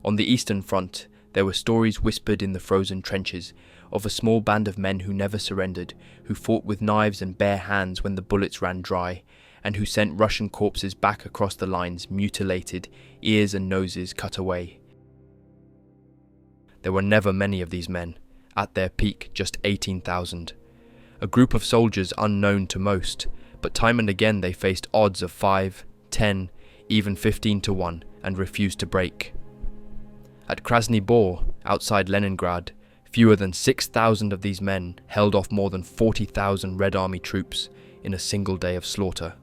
On the Eastern Front, there were stories whispered in the frozen trenches of a small band of men who never surrendered, who fought with knives and bare hands when the bullets ran dry, and who sent Russian corpses back across the lines mutilated, ears and noses cut away. There were never many of these men, at their peak just 18,000. A group of soldiers unknown to most, but time and again they faced odds of 5, 10, even 15 to 1 and refused to break. At Krasny Bor, outside Leningrad, fewer than 6,000 of these men held off more than 40,000 Red Army troops in a single day of slaughter.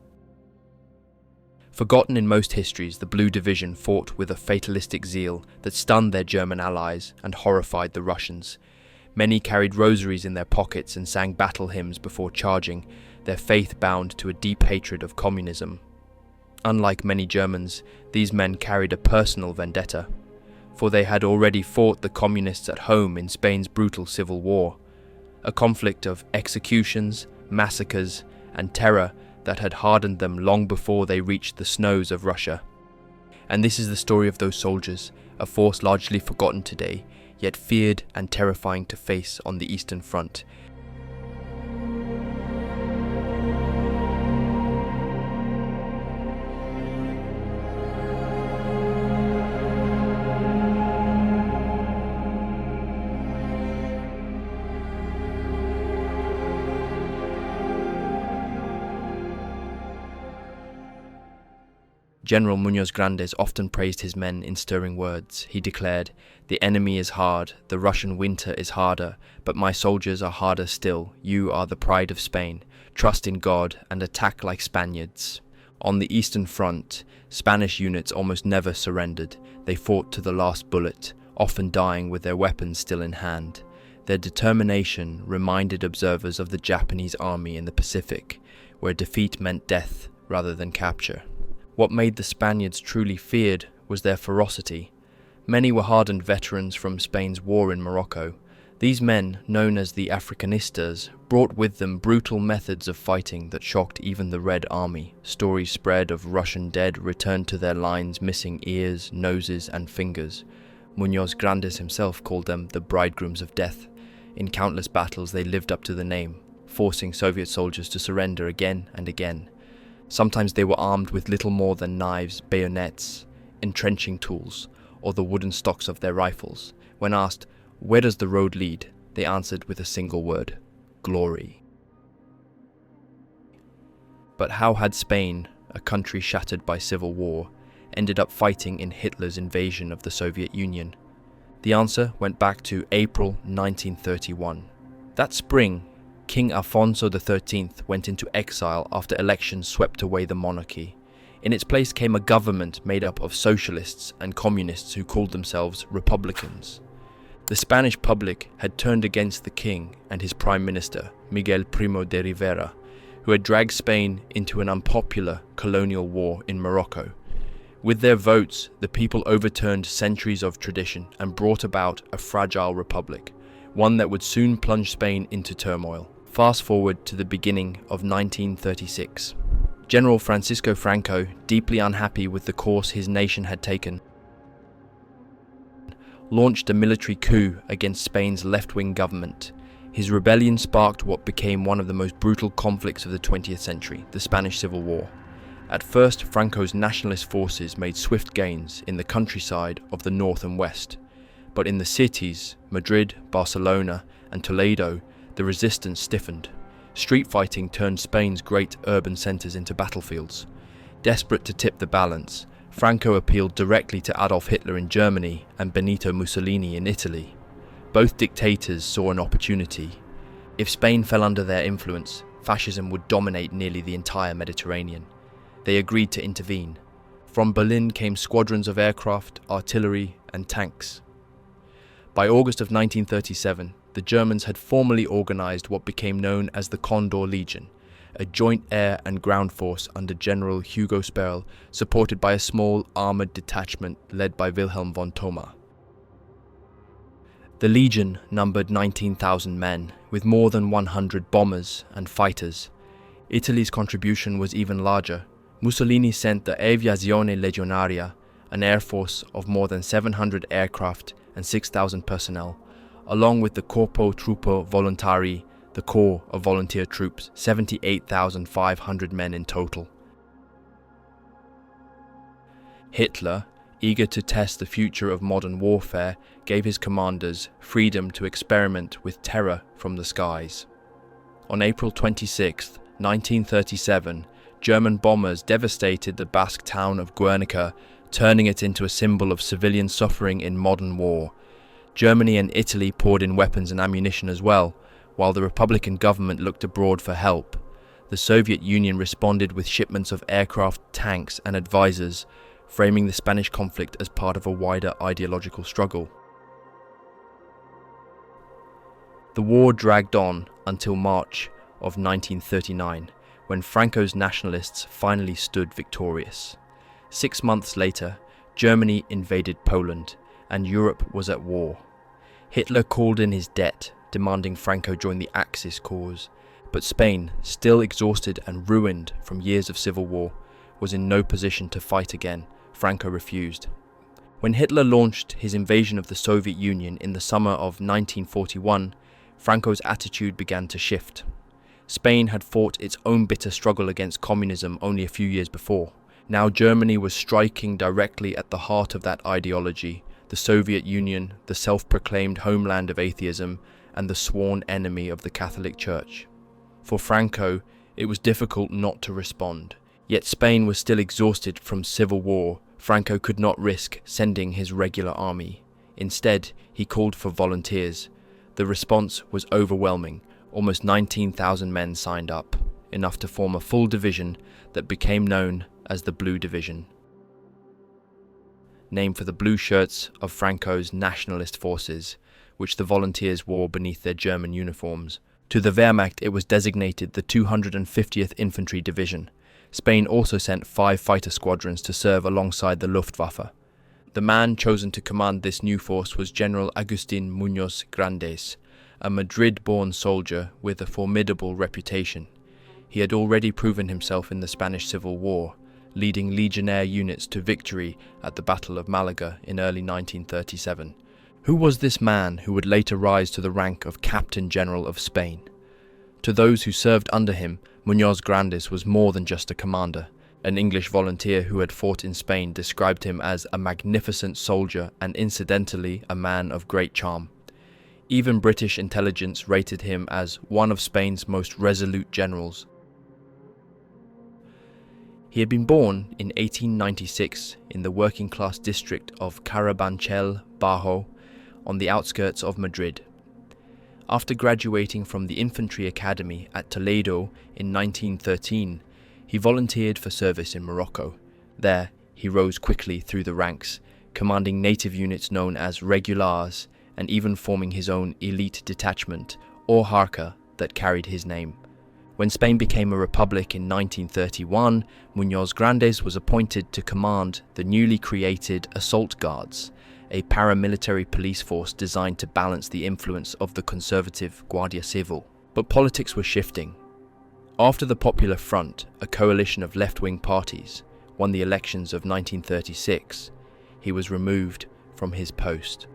Forgotten in most histories, the Blue Division fought with a fatalistic zeal that stunned their German allies and horrified the Russians. Many carried rosaries in their pockets and sang battle hymns before charging, their faith bound to a deep hatred of communism. Unlike many Germans, these men carried a personal vendetta, for they had already fought the communists at home in Spain's brutal civil war, a conflict of executions, massacres, and terror that had hardened them long before they reached the snows of Russia. And this is the story of those soldiers, a force largely forgotten today, yet feared and terrifying to face on the Eastern Front. General Muñoz Grandes often praised his men in stirring words. He declared, "The enemy is hard, the Russian winter is harder, but my soldiers are harder still. You are the pride of Spain. Trust in God and attack like Spaniards." On the Eastern Front, Spanish units almost never surrendered. They fought to the last bullet, often dying with their weapons still in hand. Their determination reminded observers of the Japanese army in the Pacific, where defeat meant death rather than capture. What made the Spaniards truly feared was their ferocity. Many were hardened veterans from Spain's war in Morocco. These men, known as the Africanistas, brought with them brutal methods of fighting that shocked even the Red Army. Stories spread of Russian dead returned to their lines missing ears, noses, and fingers. Muñoz Grandes himself called them the bridegrooms of death. In countless battles they lived up to the name, forcing Soviet soldiers to surrender again and again. Sometimes they were armed with little more than knives, bayonets, entrenching tools, or the wooden stocks of their rifles. When asked, "Where does the road lead?" they answered with a single word: glory. But how had Spain, a country shattered by civil war, ended up fighting in Hitler's invasion of the Soviet Union? The answer went back to April 1931. That spring, King Alfonso XIII went into exile after elections swept away the monarchy. In its place came a government made up of socialists and communists who called themselves Republicans. The Spanish public had turned against the king and his prime minister, Miguel Primo de Rivera, who had dragged Spain into an unpopular colonial war in Morocco. With their votes, the people overturned centuries of tradition and brought about a fragile republic, one that would soon plunge Spain into turmoil. Fast forward to the beginning of 1936. General Francisco Franco, deeply unhappy with the course his nation had taken, launched a military coup against Spain's left-wing government. His rebellion sparked what became one of the most brutal conflicts of the 20th century, the Spanish Civil War. At first, Franco's nationalist forces made swift gains in the countryside of the north and west. But in the cities, Madrid, Barcelona, and Toledo, the resistance stiffened. Street fighting turned Spain's great urban centers into battlefields. Desperate to tip the balance, Franco appealed directly to Adolf Hitler in Germany and Benito Mussolini in Italy. Both dictators saw an opportunity. If Spain fell under their influence, fascism would dominate nearly the entire Mediterranean. They agreed to intervene. From Berlin came squadrons of aircraft, artillery, and tanks. By August of 1937, the Germans had formally organized what became known as the Condor Legion, a joint air and ground force under General Hugo Sperl, supported by a small armored detachment led by Wilhelm von Thoma. The Legion numbered 19,000 men, with more than 100 bombers and fighters. Italy's contribution was even larger. Mussolini sent the Aviazione Legionaria, an air force of more than 700 aircraft and 6,000 personnel, along with the Corpo Truppo Volontari, the Corps of Volunteer Troops, 78,500 men in total. Hitler, eager to test the future of modern warfare, gave his commanders freedom to experiment with terror from the skies. On April 26, 1937, German bombers devastated the Basque town of Guernica, turning it into a symbol of civilian suffering in modern war. Germany and Italy poured in weapons and ammunition as well, while the Republican government looked abroad for help. The Soviet Union responded with shipments of aircraft, tanks, and advisors, framing the Spanish conflict as part of a wider ideological struggle. The war dragged on until March of 1939, when Franco's nationalists finally stood victorious. 6 months later, Germany invaded Poland, and Europe was at war. Hitler called in his debt, demanding Franco join the Axis cause, but Spain, still exhausted and ruined from years of civil war, was in no position to fight again. Franco refused. When Hitler launched his invasion of the Soviet Union in the summer of 1941, Franco's attitude began to shift. Spain had fought its own bitter struggle against communism only a few years before. Now Germany was striking directly at the heart of that ideology, the Soviet Union, the self-proclaimed homeland of atheism, and the sworn enemy of the Catholic Church. For Franco, it was difficult not to respond. Yet Spain was still exhausted from civil war. Franco could not risk sending his regular army. Instead, he called for volunteers. The response was overwhelming. Almost 19,000 men signed up, enough to form a full division that became known as the Blue Division, named for the blue shirts of Franco's nationalist forces, which the volunteers wore beneath their German uniforms. To the Wehrmacht it was designated the 250th Infantry Division. Spain also sent 5 fighter squadrons to serve alongside the Luftwaffe. The man chosen to command this new force was General Agustin Muñoz Grandes, a Madrid-born soldier with a formidable reputation. He had already proven himself in the Spanish Civil War, leading legionnaire units to victory at the Battle of Malaga in early 1937. Who was this man who would later rise to the rank of Captain General of Spain? To those who served under him, Muñoz Grandes was more than just a commander. An English volunteer who had fought in Spain described him as a magnificent soldier and incidentally a man of great charm. Even British intelligence rated him as one of Spain's most resolute generals. He had been born in 1896 in the working-class district of Carabanchel Bajo on the outskirts of Madrid. After graduating from the Infantry Academy at Toledo in 1913, he volunteered for service in Morocco. There, he rose quickly through the ranks, commanding native units known as regulars and even forming his own elite detachment, or Harka, that carried his name. When Spain became a republic in 1931, Muñoz Grandes was appointed to command the newly created Assault Guards, a paramilitary police force designed to balance the influence of the conservative Guardia Civil. But politics was shifting. After the Popular Front, a coalition of left-wing parties, won the elections of 1936, he was removed from his post.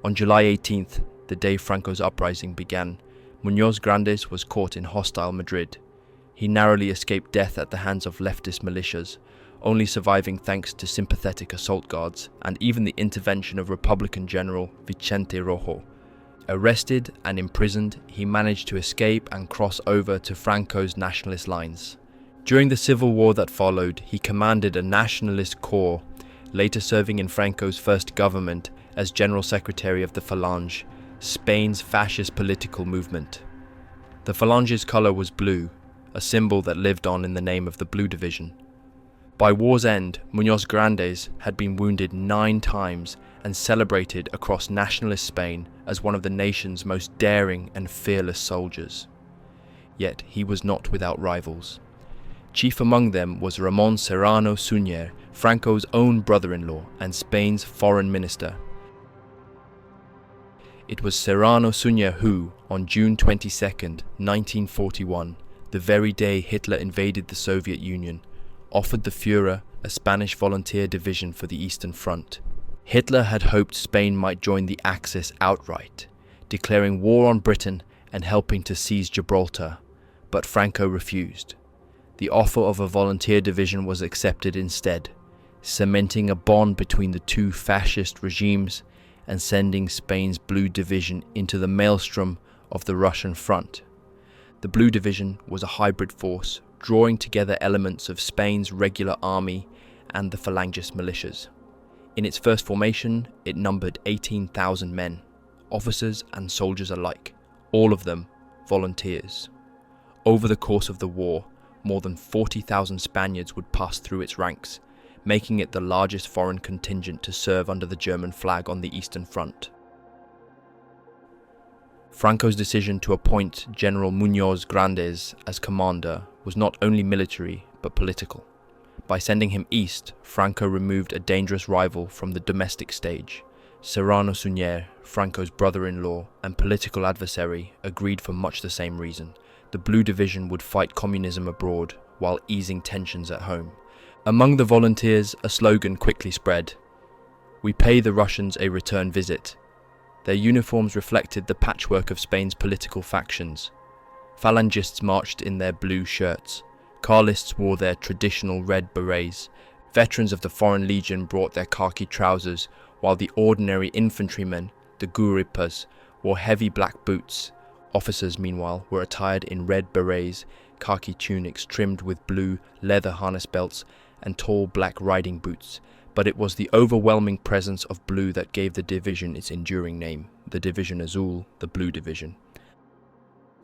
On July 18th, the day Franco's uprising began, Muñoz Grandes was caught in hostile Madrid. He narrowly escaped death at the hands of leftist militias, only surviving thanks to sympathetic assault guards and even the intervention of Republican General Vicente Rojo. Arrested and imprisoned, he managed to escape and cross over to Franco's nationalist lines. During the civil war that followed, he commanded a nationalist corps, later serving in Franco's first government as General Secretary of the Falange, Spain's fascist political movement. The Falange's colour was blue, a symbol that lived on in the name of the Blue Division. By war's end, Muñoz Grandes had been wounded 9 times and celebrated across nationalist Spain as one of the nation's most daring and fearless soldiers. Yet he was not without rivals. Chief among them was Ramón Serrano Suñer, Franco's own brother-in-law and Spain's foreign minister. It was Serrano Suñer who, on June 22, 1941, the very day Hitler invaded the Soviet Union, offered the Führer a Spanish volunteer division for the Eastern Front. Hitler had hoped Spain might join the Axis outright, declaring war on Britain and helping to seize Gibraltar, but Franco refused. The offer of a volunteer division was accepted instead, cementing a bond between the two fascist regimes and sending Spain's Blue Division into the maelstrom of the Russian front. The Blue Division was a hybrid force, drawing together elements of Spain's regular army and the Falangist militias. In its first formation, it numbered 18,000 men, officers and soldiers alike, all of them volunteers. Over the course of the war, more than 40,000 Spaniards would pass through its ranks, making it the largest foreign contingent to serve under the German flag on the Eastern Front. Franco's decision to appoint General Muñoz Grandes as commander was not only military but political. By sending him east, Franco removed a dangerous rival from the domestic stage. Serrano Suñer, Franco's brother-in-law and political adversary, agreed for much the same reason. The Blue Division would fight communism abroad while easing tensions at home. Among the volunteers, a slogan quickly spread: "We pay the Russians a return visit." Their uniforms reflected the patchwork of Spain's political factions. Phalangists marched in their blue shirts. Carlists wore their traditional red berets. Veterans of the Foreign Legion brought their khaki trousers, while the ordinary infantrymen, the Guripas, wore heavy black boots. Officers, meanwhile, were attired in red berets, khaki tunics trimmed with blue leather harness belts, and tall black riding boots. But it was the overwhelming presence of blue that gave the division its enduring name, the Division Azul, the Blue Division.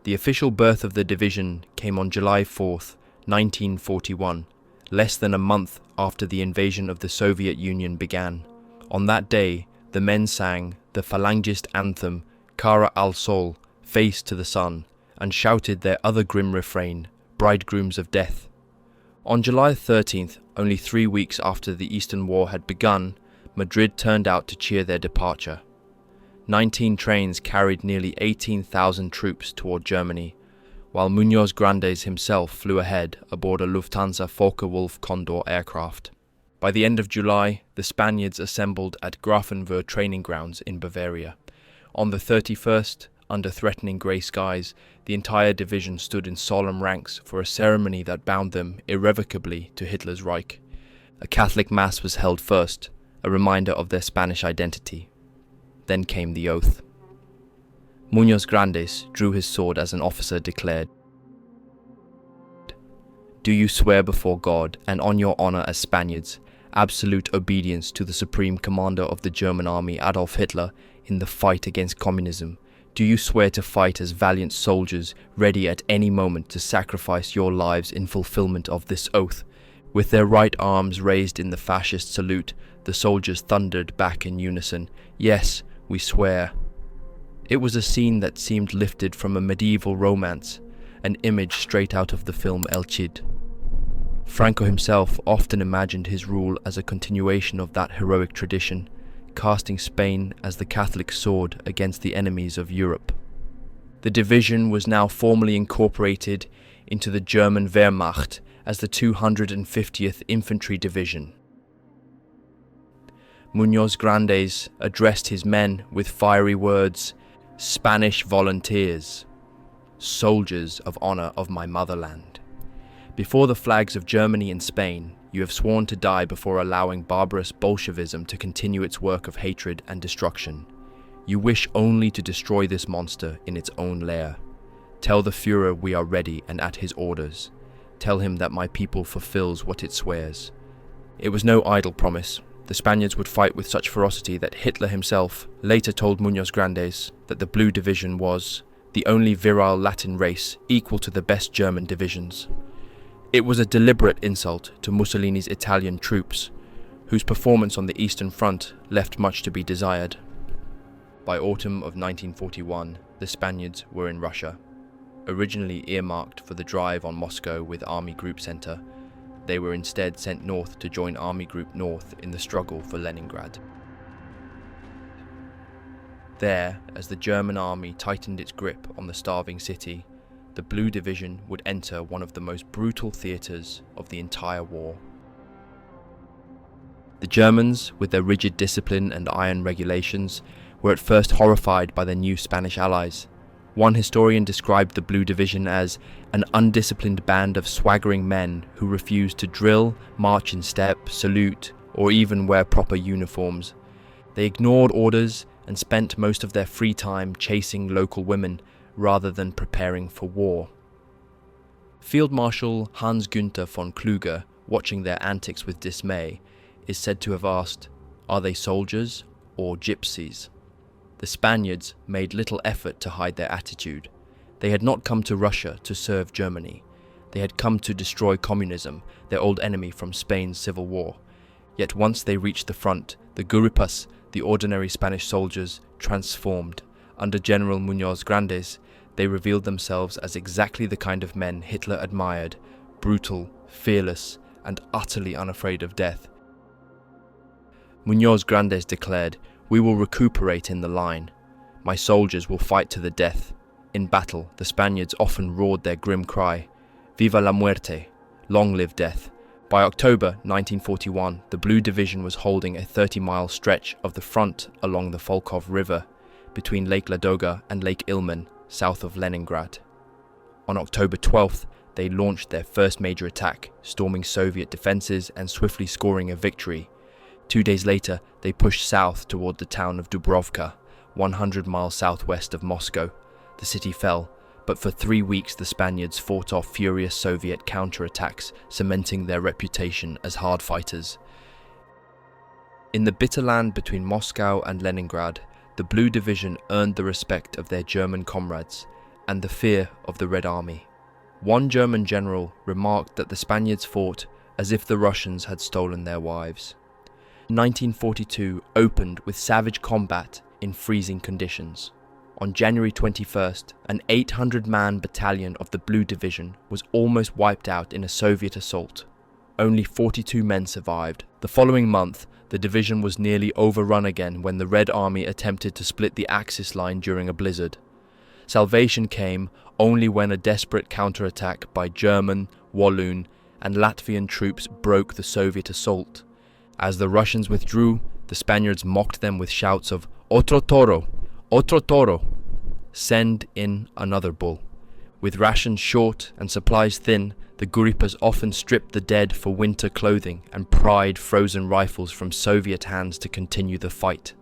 The official birth of the division came on July 4th, 1941, less than a month after the invasion of the Soviet Union began. On that day, the men sang the Falangist anthem, Cara al Sol, Face to the Sun, and shouted their other grim refrain, Bridegrooms of Death. On July 13th, only 3 weeks after the Eastern War had begun, Madrid turned out to cheer their departure. 19 trains carried nearly 18,000 troops toward Germany, while Muñoz Grandes himself flew ahead aboard a Lufthansa Focke-Wulf Condor aircraft. By the end of July, the Spaniards assembled at Grafenwöhr training grounds in Bavaria. On the 31st, under threatening grey skies, the entire division stood in solemn ranks for a ceremony that bound them irrevocably to Hitler's Reich. A Catholic Mass was held first, a reminder of their Spanish identity. Then came the oath. Muñoz Grandes drew his sword as an officer declared, "Do you swear before God and on your honor as Spaniards, absolute obedience to the supreme commander of the German army, Adolf Hitler, in the fight against communism? Do you swear to fight as valiant soldiers, ready at any moment to sacrifice your lives in fulfillment of this oath?" With their right arms raised in the fascist salute, the soldiers thundered back in unison, "Yes, we swear." It was a scene that seemed lifted from a medieval romance, an image straight out of the film El Cid. Franco himself often imagined his rule as a continuation of that heroic tradition, casting Spain as the Catholic sword against the enemies of Europe. The division was now formally incorporated into the German Wehrmacht as the 250th Infantry Division. Muñoz Grandes addressed his men with fiery words, "Spanish volunteers, soldiers of honor of my motherland. Before the flags of Germany and Spain, you have sworn to die before allowing barbarous Bolshevism to continue its work of hatred and destruction. You wish only to destroy this monster in its own lair. Tell the Führer we are ready and at his orders. Tell him that my people fulfills what it swears." It was no idle promise. The Spaniards would fight with such ferocity that Hitler himself later told Muñoz Grandes that the Blue Division was the only virile Latin race equal to the best German divisions. It was a deliberate insult to Mussolini's Italian troops, whose performance on the Eastern Front left much to be desired. By autumn of 1941, the Spaniards were in Russia. Originally earmarked for the drive on Moscow with Army Group Center, they were instead sent north to join Army Group North in the struggle for Leningrad. There, as the German army tightened its grip on the starving city, the Blue Division would enter one of the most brutal theatres of the entire war. The Germans, with their rigid discipline and iron regulations, were at first horrified by their new Spanish allies. One historian described the Blue Division as an undisciplined band of swaggering men who refused to drill, march in step, salute, or even wear proper uniforms. They ignored orders and spent most of their free time chasing local women rather than preparing for war. Field Marshal Hans Günther von Kluge, watching their antics with dismay, is said to have asked, "Are they soldiers or gypsies?" The Spaniards made little effort to hide their attitude. They had not come to Russia to serve Germany. They had come to destroy communism, their old enemy from Spain's civil war. Yet once they reached the front, the Guripas, the ordinary Spanish soldiers, transformed. Under General Muñoz Grandes, they revealed themselves as exactly the kind of men Hitler admired: brutal, fearless, and utterly unafraid of death. Muñoz Grandes declared, "We will recuperate in the line. My soldiers will fight to the death." In battle, the Spaniards often roared their grim cry, "Viva la muerte! Long live death!" By October 1941, the Blue Division was holding a 30-mile stretch of the front along the Volkhov River, between Lake Ladoga and Lake Ilmen, south of Leningrad. On October 12th, they launched their first major attack, storming Soviet defenses and swiftly scoring a victory. 2 days later, they pushed south toward the town of Dubrovka, 100 miles southwest of Moscow. The city fell, but for 3 weeks the Spaniards fought off furious Soviet counterattacks, cementing their reputation as hard fighters. In the bitter land between Moscow and Leningrad, the Blue Division earned the respect of their German comrades and the fear of the Red Army. One German general remarked that the Spaniards fought as if the Russians had stolen their wives. 1942 opened with savage combat in freezing conditions. On January 21st, an 800-man battalion of the Blue Division was almost wiped out in a Soviet assault. Only 42 men survived. The following month, the division was nearly overrun again when the Red Army attempted to split the Axis line during a blizzard. Salvation came only when a desperate counterattack by German, Walloon, and Latvian troops broke the Soviet assault. As the Russians withdrew, the Spaniards mocked them with shouts of "Otro toro! Otro toro!" Send in another bull. With rations short and supplies thin, the Guripas often stripped the dead for winter clothing and pried frozen rifles from Soviet hands to continue the fight.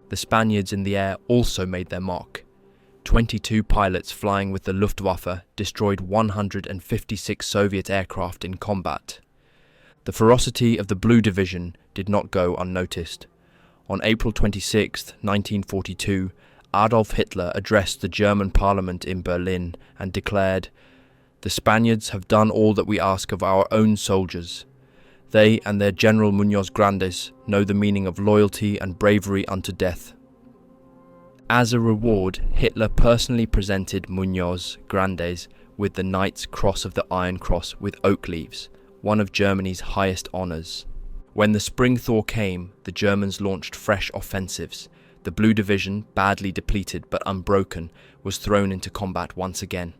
The Spaniards in the air also made their mark. 22 pilots flying with the Luftwaffe destroyed 156 Soviet aircraft in combat. The ferocity of the Blue Division did not go unnoticed. On April 26, 1942, Adolf Hitler addressed the German parliament in Berlin and declared, "The Spaniards have done all that we ask of our own soldiers. They and their General Muñoz Grandes know the meaning of loyalty and bravery unto death." As a reward, Hitler personally presented Muñoz Grandes with the Knight's Cross of the Iron Cross with oak leaves, one of Germany's highest honours. When the spring thaw came, the Germans launched fresh offensives. The Blue Division, badly depleted but unbroken, was thrown into combat once again.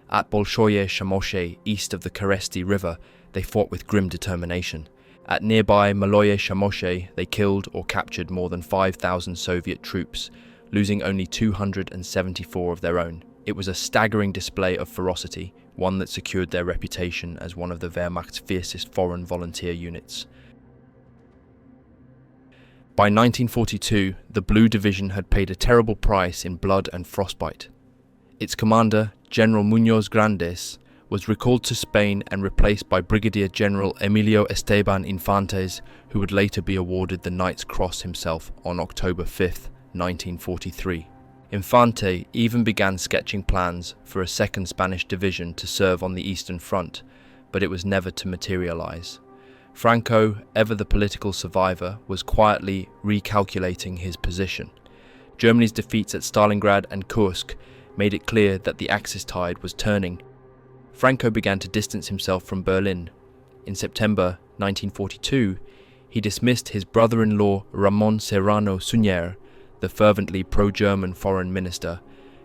At Bolshoye Shamoshe, east of the Keresti River, they fought with grim determination. At nearby Maloye Shamoshe, they killed or captured more than 5,000 Soviet troops, losing only 274 of their own. It was a staggering display of ferocity, one that secured their reputation as one of the Wehrmacht's fiercest foreign volunteer units. By 1942, the Blue Division had paid a terrible price in blood and frostbite. Its commander, General Muñoz Grandes, was recalled to Spain and replaced by Brigadier General Emilio Esteban Infantes, who would later be awarded the Knight's Cross himself on October 5, 1943. Infante even began sketching plans for a second Spanish division to serve on the Eastern Front, but it was never to materialize. Franco, ever the political survivor, was quietly recalculating his position. Germany's defeats at Stalingrad and Kursk made it clear that the Axis tide was turning. Franco began to distance himself from Berlin. In September 1942, he dismissed his brother-in-law Ramon Serrano Suñer, the fervently pro-German foreign minister,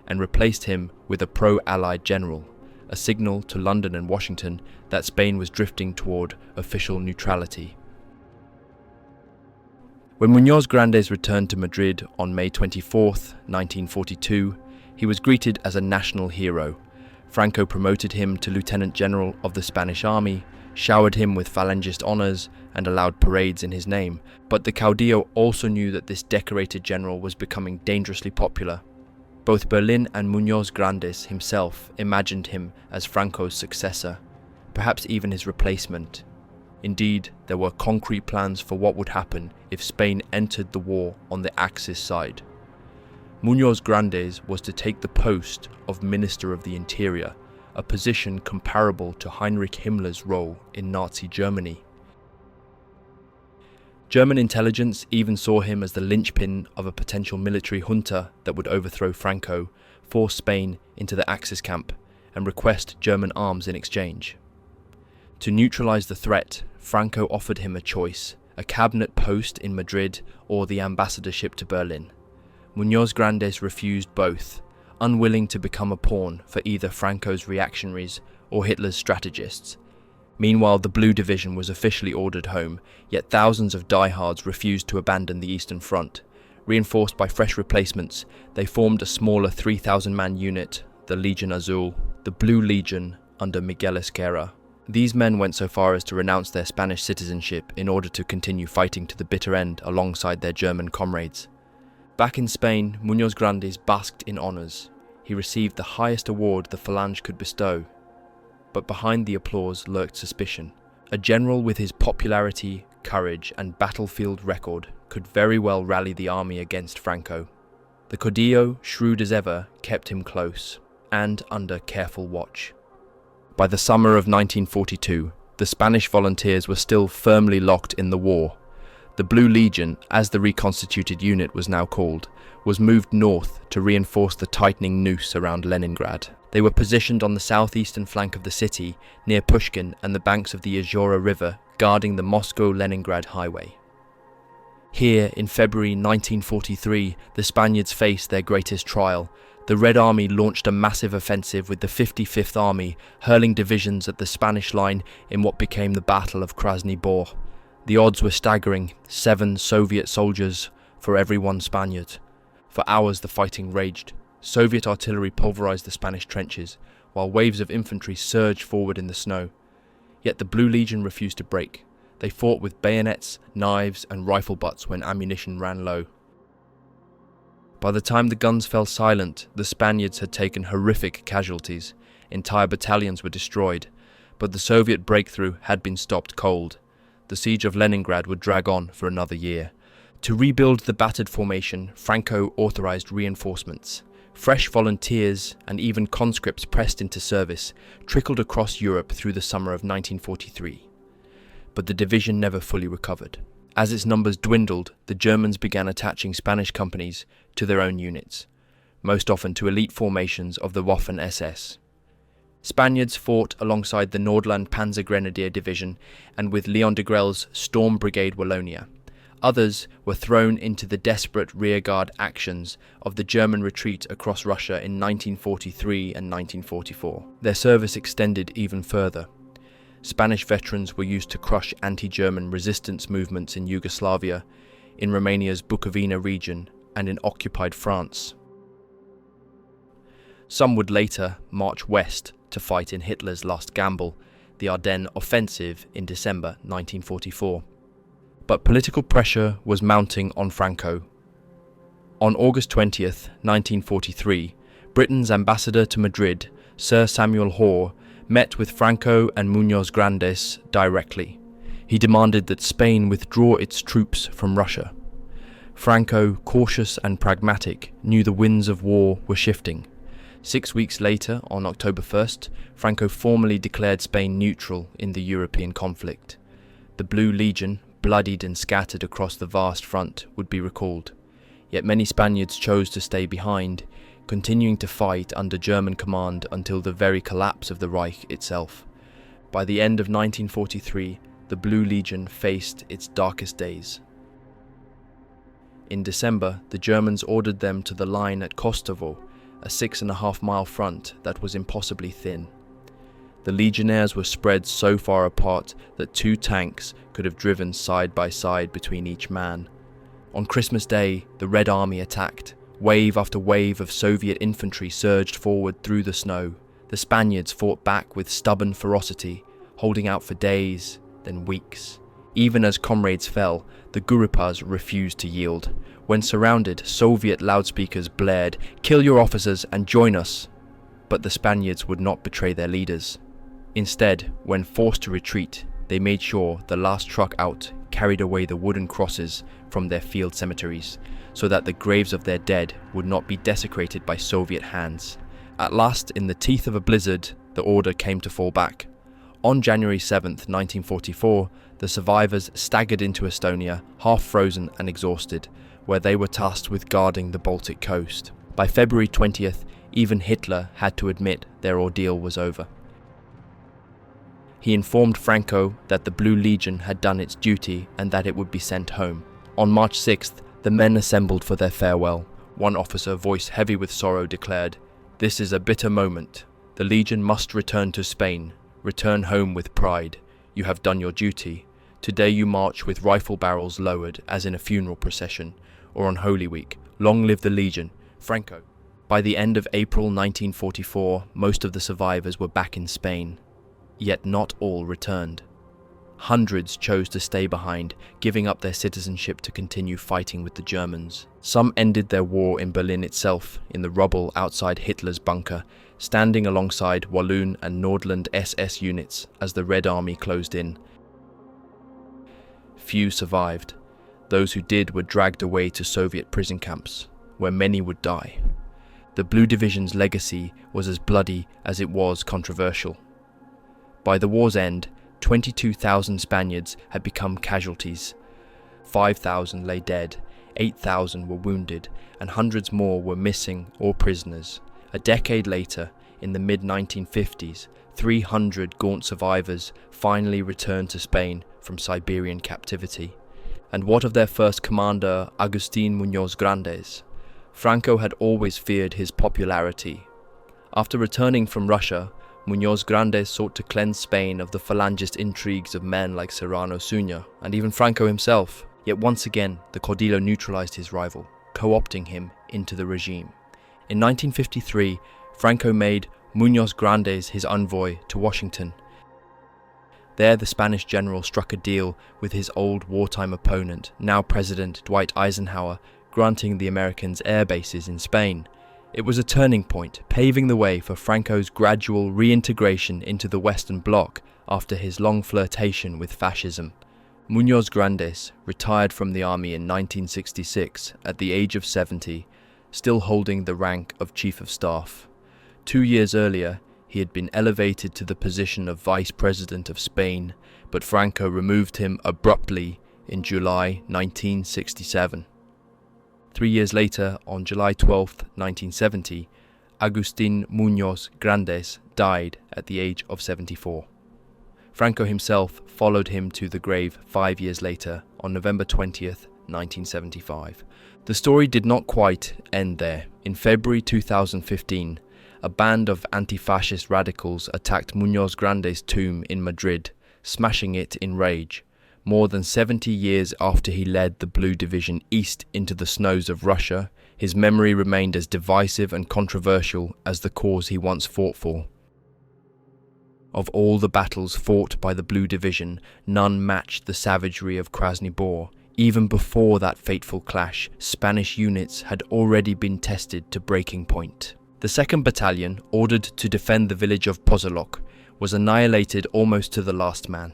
and replaced him with a pro-Allied general, a signal to London and Washington that Spain was drifting toward official neutrality. When Muñoz Grandes returned to Madrid on May 24, 1942, he was greeted as a national hero. Franco promoted him to Lieutenant General of the Spanish Army, showered him with Falangist honours, and allowed parades in his name. But the caudillo also knew that this decorated general was becoming dangerously popular. Both Berlin and Muñoz Grandes himself imagined him as Franco's successor, perhaps even his replacement. Indeed, there were concrete plans for what would happen if Spain entered the war on the Axis side. Muñoz Grandes was to take the post of Minister of the Interior, a position comparable to Heinrich Himmler's role in Nazi Germany. German intelligence even saw him as the linchpin of a potential military junta that would overthrow Franco, force Spain into the Axis camp, and request German arms in exchange. To neutralize the threat, Franco offered him a choice: a cabinet post in Madrid or the ambassadorship to Berlin. Muñoz Grandes refused both, unwilling to become a pawn for either Franco's reactionaries or Hitler's strategists. Meanwhile, the Blue Division was officially ordered home, yet thousands of diehards refused to abandon the Eastern Front. Reinforced by fresh replacements, they formed a smaller 3,000-man unit, the Legion Azul, the Blue Legion under Miguel Esquerra. These men went so far as to renounce their Spanish citizenship in order to continue fighting to the bitter end alongside their German comrades. Back in Spain, Muñoz Grandes basked in honours. He received the highest award the Falange could bestow. But behind the applause lurked suspicion. A general with his popularity, courage, and battlefield record could very well rally the army against Franco. The caudillo, shrewd as ever, kept him close and under careful watch. By the summer of 1942, the Spanish volunteers were still firmly locked in the war. The Blue Legion, as the reconstituted unit was now called, was moved north to reinforce the tightening noose around Leningrad. They were positioned on the southeastern flank of the city, near Pushkin and the banks of the Izhora River, guarding the Moscow-Leningrad highway. Here, in February 1943, the Spaniards faced their greatest trial. The Red Army launched a massive offensive with the 55th Army, hurling divisions at the Spanish line in what became the Battle of Krasny Bor. The odds were staggering: 7 Soviet soldiers for every 1 Spaniard. For hours the fighting raged. Soviet artillery pulverized the Spanish trenches, while waves of infantry surged forward in the snow. Yet the Blue Legion refused to break. They fought with bayonets, knives, and rifle butts when ammunition ran low. By the time the guns fell silent, the Spaniards had taken horrific casualties. Entire battalions were destroyed, but the Soviet breakthrough had been stopped cold. The siege of Leningrad would drag on for another year. To rebuild the battered formation, Franco authorized reinforcements. Fresh volunteers and even conscripts pressed into service, trickled across Europe through the summer of 1943. But the division never fully recovered. As its numbers dwindled, the Germans began attaching Spanish companies to their own units, most often to elite formations of the Waffen-SS. Spaniards fought alongside the Nordland Panzer Grenadier Division and with Leon de Grel's Storm Brigade Wallonia. Others were thrown into the desperate rearguard actions of the German retreat across Russia in 1943 and 1944. Their service extended even further. Spanish veterans were used to crush anti-German resistance movements in Yugoslavia, in Romania's Bukovina region, and in occupied France. Some would later march west to fight in Hitler's last gamble, the Ardennes Offensive in December 1944. But political pressure was mounting on Franco. On August 20th, 1943, Britain's ambassador to Madrid, Sir Samuel Hoare, met with Franco and Muñoz Grandes directly. He demanded that Spain withdraw its troops from Russia. Franco, cautious and pragmatic, knew the winds of war were shifting. 6 weeks later, on October 1st, Franco formally declared Spain neutral in the European conflict. The Blue Legion, bloodied and scattered across the vast front, would be recalled. Yet many Spaniards chose to stay behind, continuing to fight under German command until the very collapse of the Reich itself. By the end of 1943, the Blue Legion faced its darkest days. In December, the Germans ordered them to the line at Kostovo, a 6.5-mile front that was impossibly thin. The legionnaires were spread so far apart that 2 tanks could have driven side by side between each man. On Christmas Day, the Red Army attacked. Wave after wave of Soviet infantry surged forward through the snow. The Spaniards fought back with stubborn ferocity, holding out for days, then weeks. Even as comrades fell, the Gurupas refused to yield. When surrounded, Soviet loudspeakers blared, "Kill your officers and join us!" But the Spaniards would not betray their leaders. Instead, when forced to retreat, they made sure the last truck out carried away the wooden crosses from their field cemeteries, so that the graves of their dead would not be desecrated by Soviet hands. At last, in the teeth of a blizzard, the order came to fall back. On January 7th, 1944, the survivors staggered into Estonia, half frozen and exhausted, where they were tasked with guarding the Baltic coast. By February 20th, even Hitler had to admit their ordeal was over. He informed Franco that the Blue Legion had done its duty and that it would be sent home. On March 6th, the men assembled for their farewell. One officer, voice heavy with sorrow, declared, "This is a bitter moment. The Legion must return to Spain. Return home with pride. You have done your duty. Today you march with rifle barrels lowered as in a funeral procession, or on Holy Week. Long live the Legion. Franco." By the end of April 1944, most of the survivors were back in Spain. Yet not all returned. Hundreds chose to stay behind, giving up their citizenship to continue fighting with the Germans. Some ended their war in Berlin itself, in the rubble outside Hitler's bunker, standing alongside Walloon and Nordland SS units as the Red Army closed in. Few survived. Those who did were dragged away to Soviet prison camps, where many would die. The Blue Division's legacy was as bloody as it was controversial. By the war's end, 22,000 Spaniards had become casualties. 5,000 lay dead, 8,000 were wounded, and hundreds more were missing or prisoners. A decade later, in the mid-1950s, 300 gaunt survivors finally returned to Spain from Siberian captivity. And what of their first commander, Agustín Muñoz Grandes? Franco had always feared his popularity. After returning from Russia, Muñoz Grandes sought to cleanse Spain of the Falangist intrigues of men like Serrano Suñer, and even Franco himself. Yet once again, the Caudillo neutralized his rival, co-opting him into the regime. In 1953, Franco made Muñoz Grandes his envoy to Washington. There, the Spanish general struck a deal with his old wartime opponent, now President Dwight Eisenhower, granting the Americans air bases in Spain. It was a turning point, paving the way for Franco's gradual reintegration into the Western Bloc after his long flirtation with fascism. Muñoz Grandes retired from the army in 1966 at the age of 70, still holding the rank of Chief of Staff. 2 years earlier, he had been elevated to the position of Vice President of Spain, but Franco removed him abruptly in July 1967. 3 years later, on July 12, 1970, Agustín Muñoz Grandes died at the age of 74. Franco himself followed him to the grave 5 years later, on November 20th, 1975. The story did not quite end there. In February 2015, a band of anti-fascist radicals attacked Muñoz Grandes' tomb in Madrid, smashing it in rage. More than 70 years after he led the Blue Division east into the snows of Russia, his memory remained as divisive and controversial as the cause he once fought for. Of all the battles fought by the Blue Division, none matched the savagery of Krasny Bor. Even before that fateful clash, Spanish units had already been tested to breaking point. The 2nd Battalion, ordered to defend the village of Pozolok, was annihilated almost to the last man.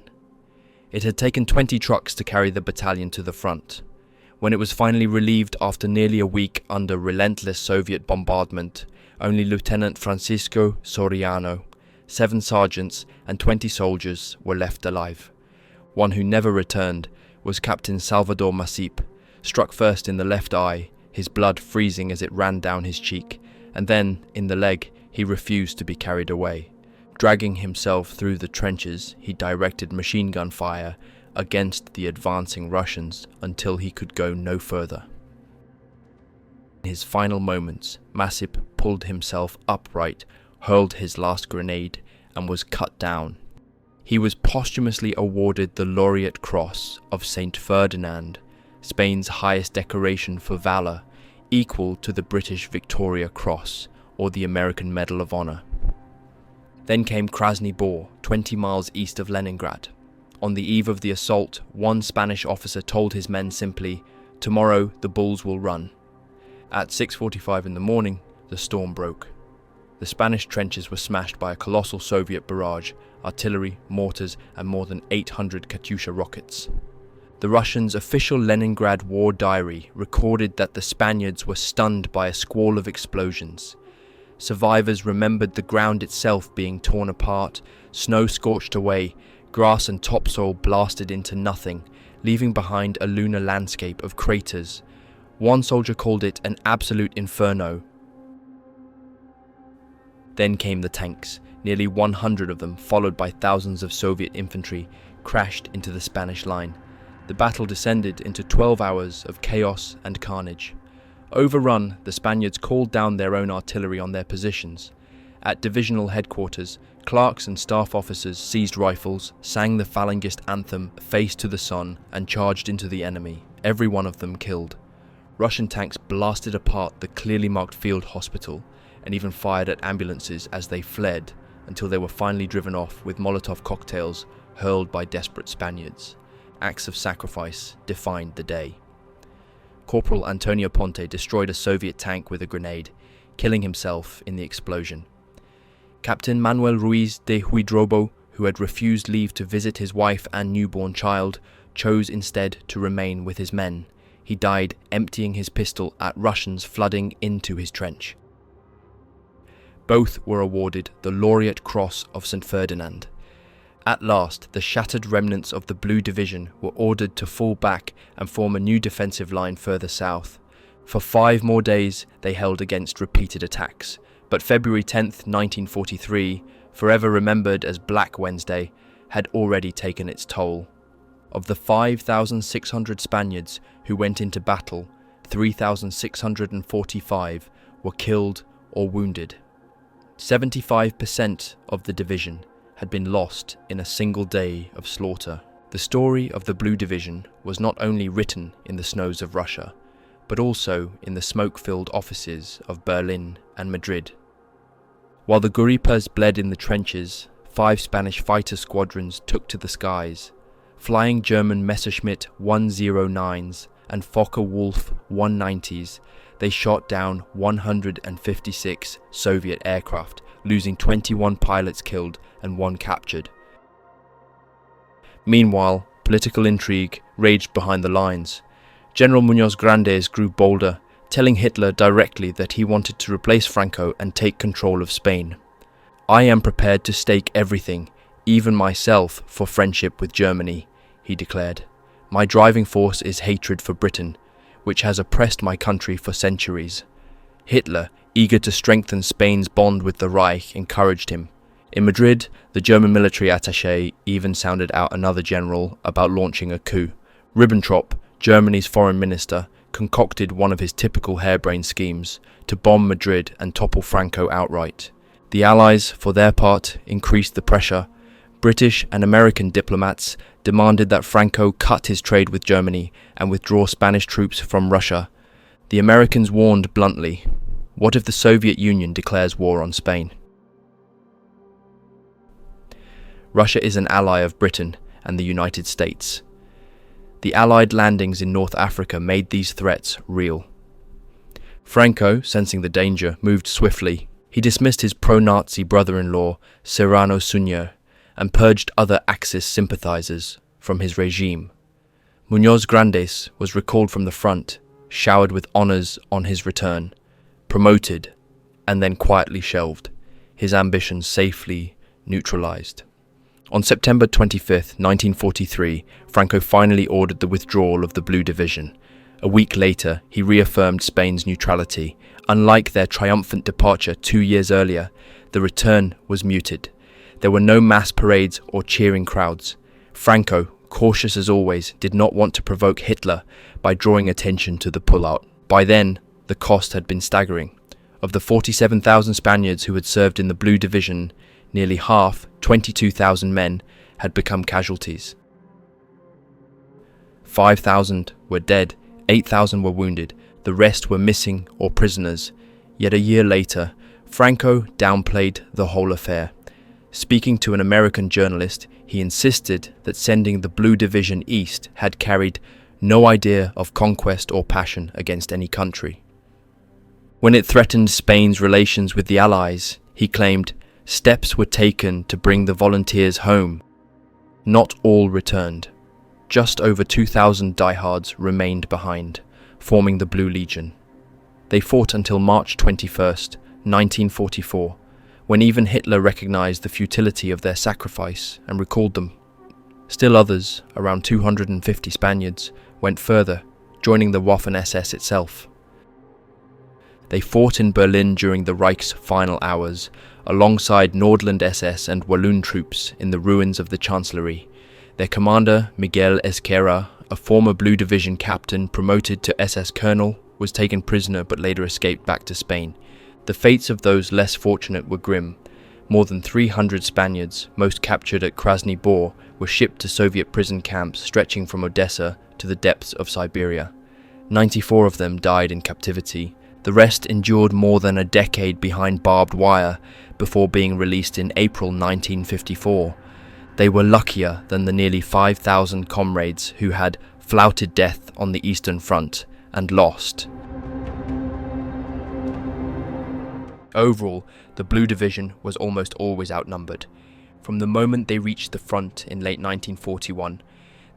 It had taken 20 trucks to carry the battalion to the front. When it was finally relieved after nearly a week under relentless Soviet bombardment, only Lieutenant Francisco Soriano, 7 sergeants and 20 soldiers were left alive. One who never returned was Captain Salvador Masip, struck first in the left eye, his blood freezing as it ran down his cheek, and then, in the leg, he refused to be carried away. Dragging himself through the trenches, he directed machine gun fire against the advancing Russians until he could go no further. his final moments, Massip pulled himself upright, hurled his last grenade, and was cut down. He was posthumously awarded the Laureate Cross of St. Ferdinand, Spain's highest decoration for valor, equal to the British Victoria Cross or the American Medal of Honor. Then came Krasny Bor, 20 miles east of Leningrad. On the eve of the assault, one Spanish officer told his men simply, "Tomorrow the bulls will run." At 6:45 in the morning, the storm broke. The Spanish trenches were smashed by a colossal Soviet barrage, artillery, mortars, and more than 800 Katyusha rockets. The Russians' official Leningrad war diary recorded that the Spaniards were stunned by a squall of explosions. Survivors remembered the ground itself being torn apart, snow scorched away, grass and topsoil blasted into nothing, leaving behind a lunar landscape of craters. One soldier called it an absolute inferno. Then came the tanks. Nearly 100 of them, followed by thousands of Soviet infantry, crashed into the Spanish line. The battle descended into 12 hours of chaos and carnage. Overrun, the Spaniards called down their own artillery on their positions. At divisional headquarters, clerks and staff officers seized rifles, sang the Phalangist anthem "Face to the Sun," and charged into the enemy, every one of them killed. Russian tanks blasted apart the clearly marked field hospital and even fired at ambulances as they fled, until they were finally driven off with Molotov cocktails hurled by desperate Spaniards. Acts of sacrifice defined the day. Corporal Antonio Ponte destroyed a Soviet tank with a grenade, killing himself in the explosion. Captain Manuel Ruiz de Huidrobo, who had refused leave to visit his wife and newborn child, chose instead to remain with his men. He died emptying his pistol at Russians flooding into his trench. Both were awarded the Laureate Cross of St. Ferdinand. At last, the shattered remnants of the Blue Division were ordered to fall back and form a new defensive line further south. For 5 more days, they held against repeated attacks. But February 10th, 1943, forever remembered as Black Wednesday, had already taken its toll. Of the 5,600 Spaniards who went into battle, 3,645 were killed or wounded. 75% of the division had been lost in a single day of slaughter. The story of the Blue Division was not only written in the snows of Russia, but also in the smoke-filled offices of Berlin and Madrid. While the Guripas bled in the trenches, 5 Spanish fighter squadrons took to the skies. Flying German Messerschmitt 109s and Focke-Wulf 190s, they shot down 156 Soviet aircraft, losing 21 pilots killed and 1 captured. Meanwhile, political intrigue raged behind the lines. General Muñoz Grandes grew bolder, telling Hitler directly that he wanted to replace Franco and take control of Spain. "I am prepared to stake everything, even myself, for friendship with Germany," he declared. "My driving force is hatred for Britain, which has oppressed my country for centuries." Hitler, eager to strengthen Spain's bond with the Reich, encouraged him. In Madrid, the German military attaché even sounded out another general about launching a coup. Ribbentrop, Germany's foreign minister, concocted one of his typical harebrained schemes to bomb Madrid and topple Franco outright. The Allies, for their part, increased the pressure. British and American diplomats demanded that Franco cut his trade with Germany and withdraw Spanish troops from Russia. The Americans warned bluntly, what if the Soviet Union declares war on Spain? Russia is an ally of Britain and the United States. The Allied landings in North Africa made these threats real. Franco, sensing the danger, moved swiftly. He dismissed his pro-Nazi brother-in-law, Serrano Suñer, and purged other Axis sympathizers from his regime. Muñoz Grandes was recalled from the front, showered with honors on his return, promoted, and then quietly shelved, his ambitions safely neutralized. On September 25, 1943, Franco finally ordered the withdrawal of the Blue Division. A week later, he reaffirmed Spain's neutrality. Unlike their triumphant departure 2 years earlier, the return was muted. There were no mass parades or cheering crowds. Franco, cautious as always, did not want to provoke Hitler by drawing attention to the pullout. By then, The cost had been staggering. Of the 47,000 Spaniards who had served in the Blue Division, nearly half, 22,000 men, had become casualties. 5,000 were dead, 8,000 were wounded, the rest were missing or prisoners. Yet a year later, Franco downplayed the whole affair. Speaking to an American journalist, he insisted that sending the Blue Division east had carried no idea of conquest or passion against any country. When it threatened Spain's relations with the Allies, he claimed steps were taken to bring the volunteers home. Not all returned. Just over 2,000 diehards remained behind, forming the Blue Legion. They fought until March 21st, 1944, when even Hitler recognized the futility of their sacrifice and recalled them. Still others, around 250 Spaniards, went further, joining the Waffen-SS itself. They fought in Berlin during the Reich's final hours, alongside Nordland SS and Walloon troops in the ruins of the Chancellery. Their commander, Miguel Esquerra, a former Blue Division captain promoted to SS colonel, was taken prisoner but later escaped back to Spain. The fates of those less fortunate were grim. More than 300 Spaniards, most captured at Krasny Bor, were shipped to Soviet prison camps stretching from Odessa to the depths of Siberia. 94 of them died in captivity. The rest endured more than a decade behind barbed wire before being released in April 1954. They were luckier than the nearly 5,000 comrades who had flouted death on the Eastern Front and lost. Overall, the Blue Division was almost always outnumbered. From the moment they reached the front in late 1941,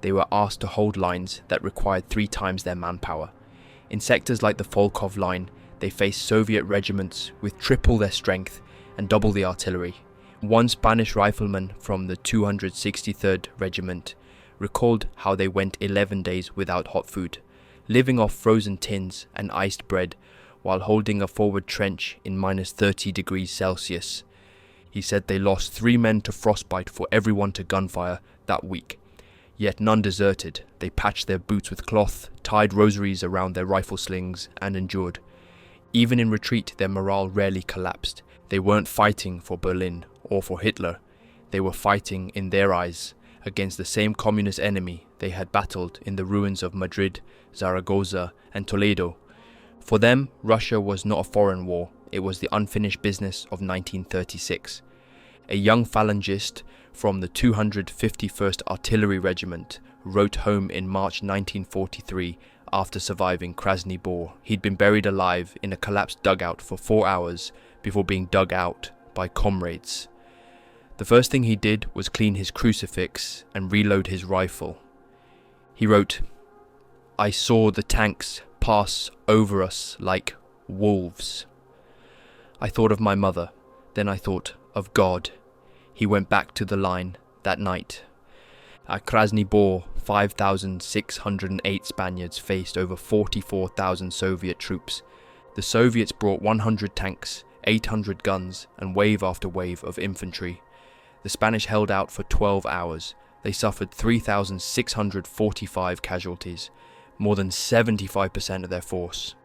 they were asked to hold lines that required 3 times their manpower. In sectors like the Volkhov Line, they faced Soviet regiments with triple their strength and double the artillery. One Spanish rifleman from the 263rd Regiment recalled how they went 11 days without hot food, living off frozen tins and iced bread while holding a forward trench in minus 30 degrees Celsius. He said they lost 3 men to frostbite for everyone to gunfire that week. Yet none deserted. They patched their boots with cloth, tied rosaries around their rifle slings, and endured. Even in retreat, their morale rarely collapsed. They weren't fighting for Berlin or for Hitler. They were fighting, in their eyes, against the same communist enemy they had battled in the ruins of Madrid, Zaragoza, and Toledo. For them, Russia was not a foreign war. It was the unfinished business of 1936. A young phalangist from the 251st Artillery Regiment wrote home in March 1943 after surviving Krasny Bor. He'd been buried alive in a collapsed dugout for 4 hours before being dug out by comrades. The first thing he did was clean his crucifix and reload his rifle. He wrote, "I saw the tanks pass over us like wolves. I thought of my mother, then I thought of God." He went back to the line that night. At Krasny Bor, 5,608 Spaniards faced over 44,000 Soviet troops. The Soviets brought 100 tanks, 800 guns, and wave after wave of infantry. The Spanish held out for 12 hours. They suffered 3,645 casualties, more than 75% of their force.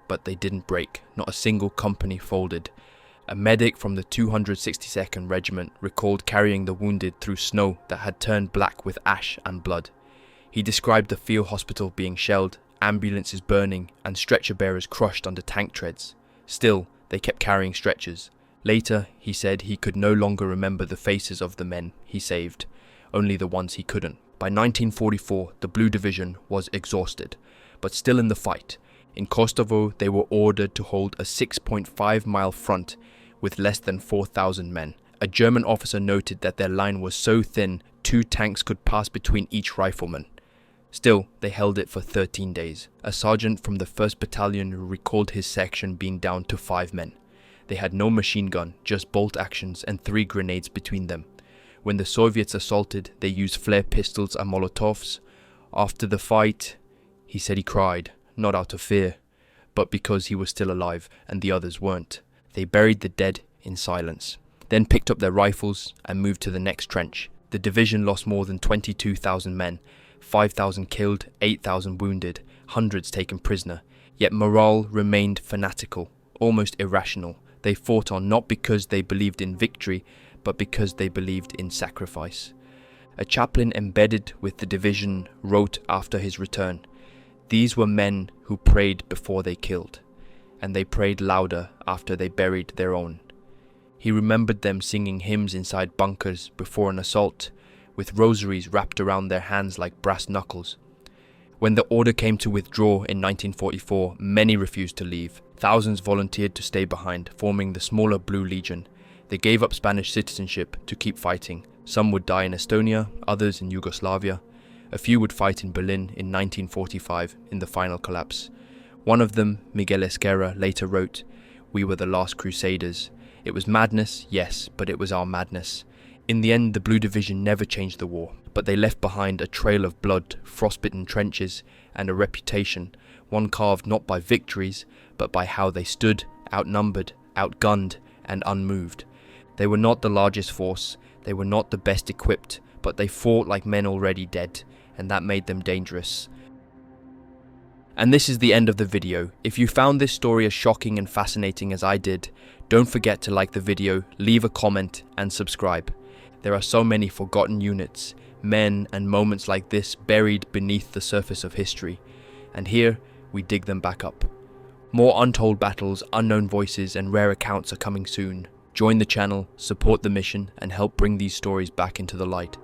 But they didn't break. Not a single company folded. A medic from the 262nd Regiment recalled carrying the wounded through snow that had turned black with ash and blood. He described the field hospital being shelled, ambulances burning, and stretcher bearers crushed under tank treads. Still, they kept carrying stretchers. Later, he said he could no longer remember the faces of the men he saved, only the ones he couldn't. By 1944, the Blue Division was exhausted, but still in the fight. In Kosovo, they were ordered to hold a 6.5-mile front with less than 4,000 men. A German officer noted that their line was so thin 2 tanks could pass between each rifleman. Still, they held it for 13 days. A sergeant from the 1st Battalion recalled his section being down to 5 men. They had no machine gun, just bolt actions and 3 grenades between them. When the Soviets assaulted, they used flare pistols and Molotovs. After the fight, he said he cried, not out of fear, but because he was still alive and the others weren't. They buried the dead in silence, then picked up their rifles and moved to the next trench. The division lost more than 22,000 men, 5,000 killed, 8,000 wounded, hundreds taken prisoner. Yet morale remained fanatical, almost irrational. They fought on not because they believed in victory, but because they believed in sacrifice. A chaplain embedded with the division wrote after his return, "These were men who prayed before they killed, and they prayed louder after they buried their own." He remembered them singing hymns inside bunkers before an assault, with rosaries wrapped around their hands like brass knuckles. When the order came to withdraw in 1944, many refused to leave. Thousands volunteered to stay behind, forming the smaller Blue Legion. They gave up Spanish citizenship to keep fighting. Some would die in Estonia, others in Yugoslavia. A few would fight in Berlin in 1945 in the final collapse. One of them, Miguel Esquerra, later wrote, "We were the last crusaders. It was madness, yes, but it was our madness." In the end, the Blue Division never changed the war, but they left behind a trail of blood, frostbitten trenches, and a reputation, one carved not by victories, but by how they stood, outnumbered, outgunned, and unmoved. They were not the largest force, they were not the best equipped, but they fought like men already dead, and that made them dangerous. And this is the end of the video. If you found this story as shocking and fascinating as I did, don't forget to like the video, leave a comment, and subscribe. There are so many forgotten units, men and moments like this buried beneath the surface of history, and here we dig them back up. More untold battles, unknown voices, and rare accounts are coming soon. Join the channel, support the mission, and help bring these stories back into the light.